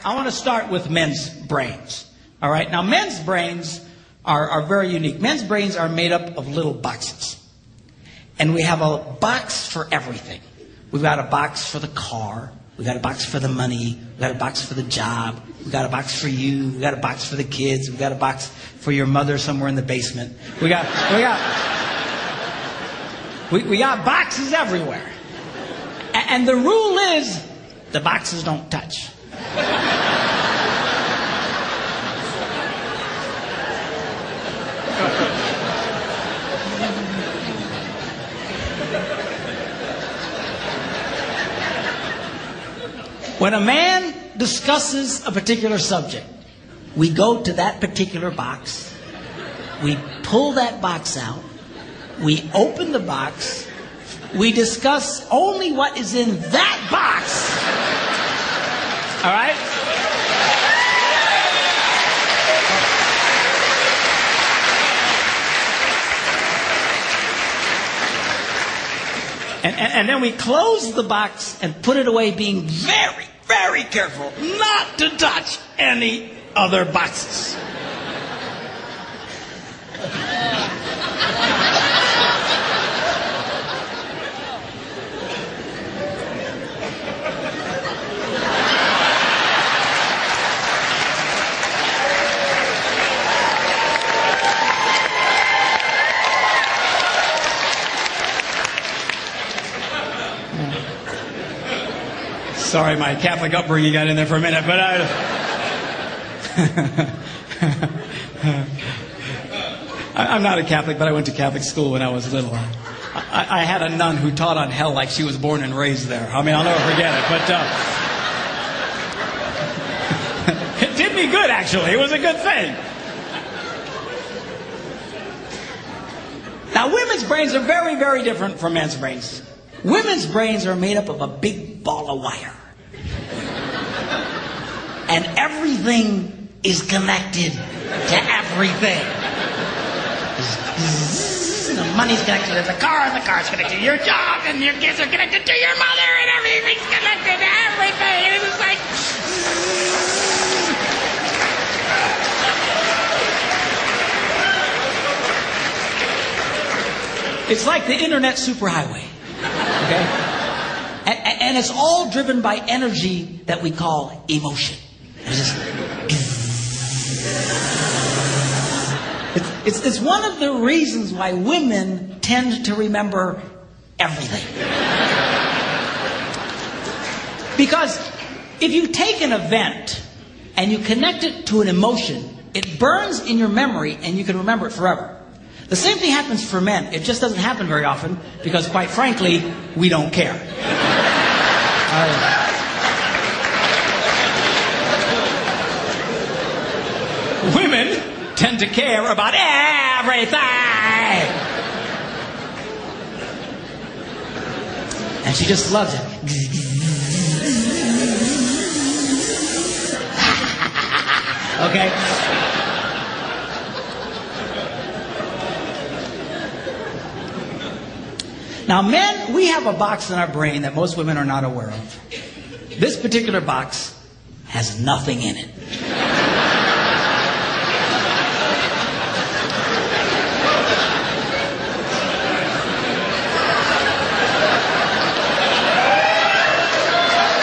I want to start with men's brains. All right? Now, men's brains are very unique. Men's brains are made up of little boxes. And we have a box for everything. We've got a box for the car. We've got a box for the money. We've got a box for the job. We've got a box for you. We've got a box for the kids. We've got a box for your mother somewhere in the basement. We got boxes everywhere. And the rule is, the boxes don't touch. When a man discusses a particular subject, we go to that particular box, we pull that box out, we open the box, we discuss only what is in that box. All right? And then we close the box and put it away, being very, very careful not to touch any other boxes. Sorry, my Catholic upbringing got in there for a minute, but I'm not a Catholic, but I went to Catholic school when I was little. I had a nun who taught on hell like she was born and raised there. I mean, I'll never forget it, but it did me good, actually. It was a good thing. Now, women's brains are very, very different from men's brains. Women's brains are made up of a big ball of wire. And everything is connected to everything. The money's connected to the car, and the car's connected to your job, and your kids are connected to your mother, and everything's connected to everything. And it's just like... It's like the internet superhighway. Okay? And it's all driven by energy that we call emotion. It's one of the reasons why women tend to remember everything. Because if you take an event and you connect it to an emotion, it burns in your memory and you can remember it forever. The same thing happens for men. It just doesn't happen very often because, quite frankly, we don't care. Women tend to care about everything. And she just loves it. Okay? Now, men, we have a box in our brain that most women are not aware of. This particular box has nothing in it.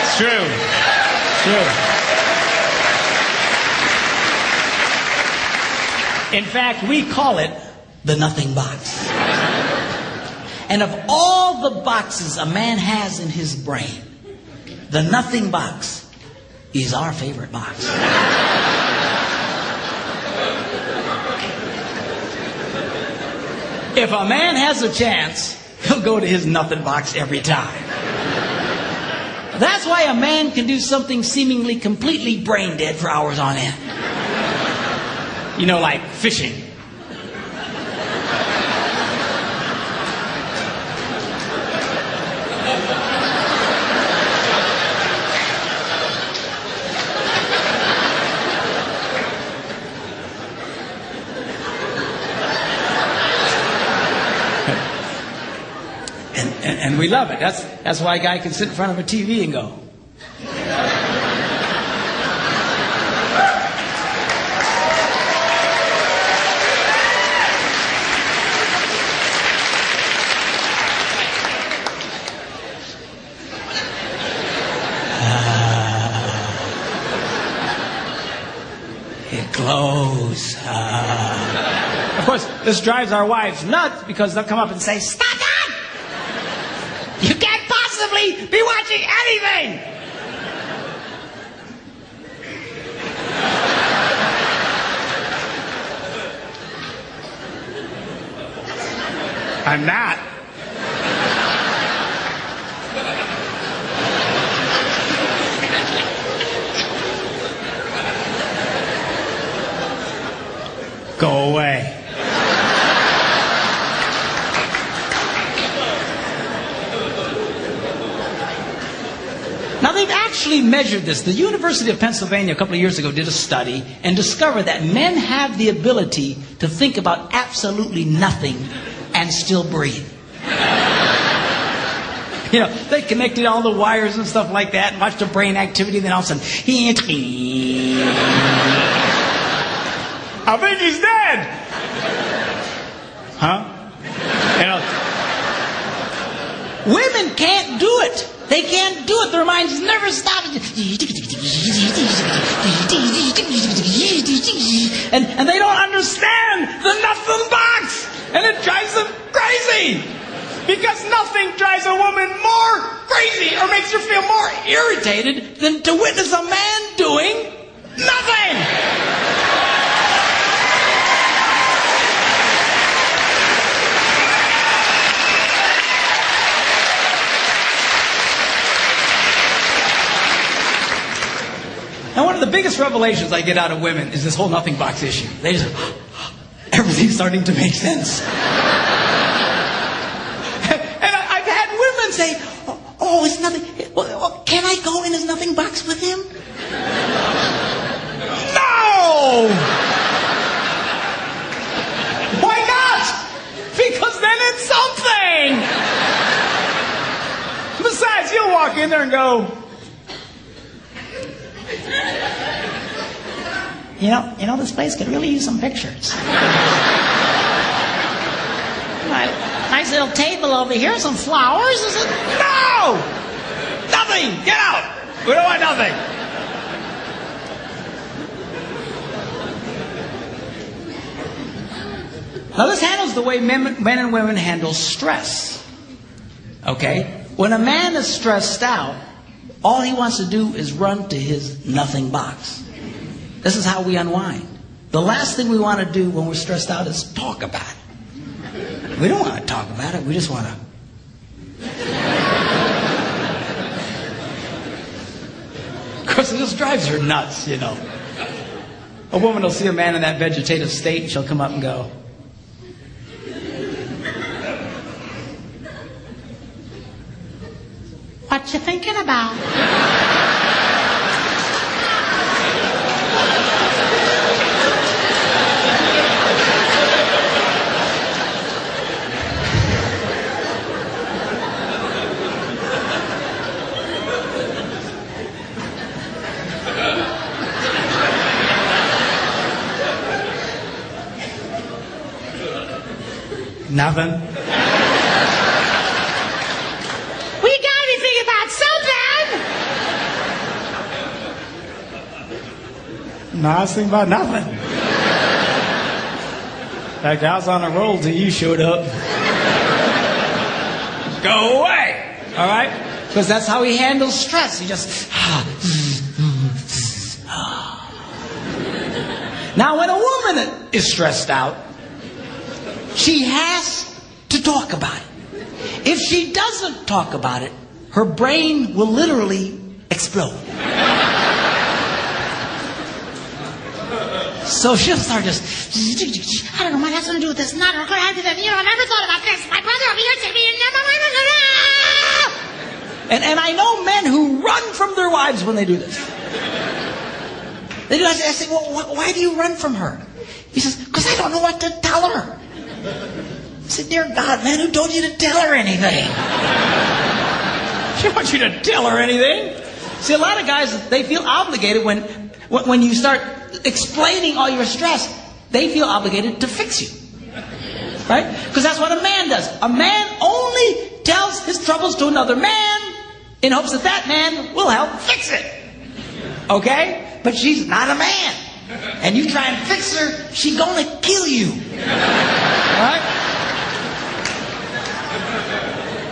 It's true. It's true. In fact, we call it the nothing box. And of all the boxes a man has in his brain, the nothing box is our favorite box. If a man has a chance, he'll go to his nothing box every time. That's why a man can do something seemingly completely brain dead for hours on end. You know, like fishing. And we love it. That's why a guy can sit in front of a TV and go. close. Of course, this drives our wives nuts because they'll come up and say, "Stop that! You can't possibly be watching anything!" I'm not. Go away. Now, they've actually measured this. The University of Pennsylvania a couple of years ago did a study and discovered that men have the ability to think about absolutely nothing and still breathe. You know, they connected all the wires and stuff like that and watched the brain activity, and then all of a sudden, I think he's dead. Huh? You know, women can't do it. They can't do it. Their minds never stop. And they don't understand the nothing box. And it drives them crazy. Because nothing drives a woman more crazy or makes her feel more irritated than to witness a man doing nothing. Now, one of the biggest revelations I get out of women is this whole nothing box issue. They just, everything's starting to make sense. And I've had women say, "Oh, it's nothing. Well, can I go in his nothing box with him?" No! Why not? Because then it's something. Besides, you'll walk in there and go, You know, this place could really use some pictures. Nice little table over here, some flowers. Is it? No! Nothing! Get out! We don't want nothing. Now, this handles the way men and women handle stress. Okay? When a man is stressed out, all he wants to do is run to his nothing box. This is how we unwind. The last thing we want to do when we're stressed out is talk about it. We don't want to talk about it. We just want to. Of course, it just drives her nuts, you know. A woman will see a man in that vegetative state and she'll come up and go, "What you thinking about?" Nothing. We gotta be thinking about something. No, I was thinking about nothing. In fact, I was on a roll till you showed up. Go away. All right? Because that's how he handles stress. He just. Now, when a woman is stressed out, she has to talk about it. If she doesn't talk about it, her brain will literally explode. So she'll start just, I don't know, might have something to do with this. Not, I never thought about this. My brother over here said me. And I know men who run from their wives when they do this. They do. I say, "Well, why do you run from her?" He says, "Because I don't know what to tell her." I said, "Dear God, man, who told you to tell her anything?" She wants you to tell her anything. See, a lot of guys, they feel obligated when you start explaining all your stress, they feel obligated to fix you. Right? Because that's what a man does. A man only tells his troubles to another man in hopes that that man will help fix it. Okay? But she's not a man. and you try and fix her, she gonna kill you. Right?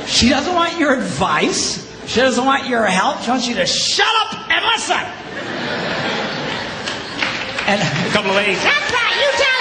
She doesn't want your advice. She doesn't want your help. She wants you to shut up and listen. And a couple of ladies, that's right, you tell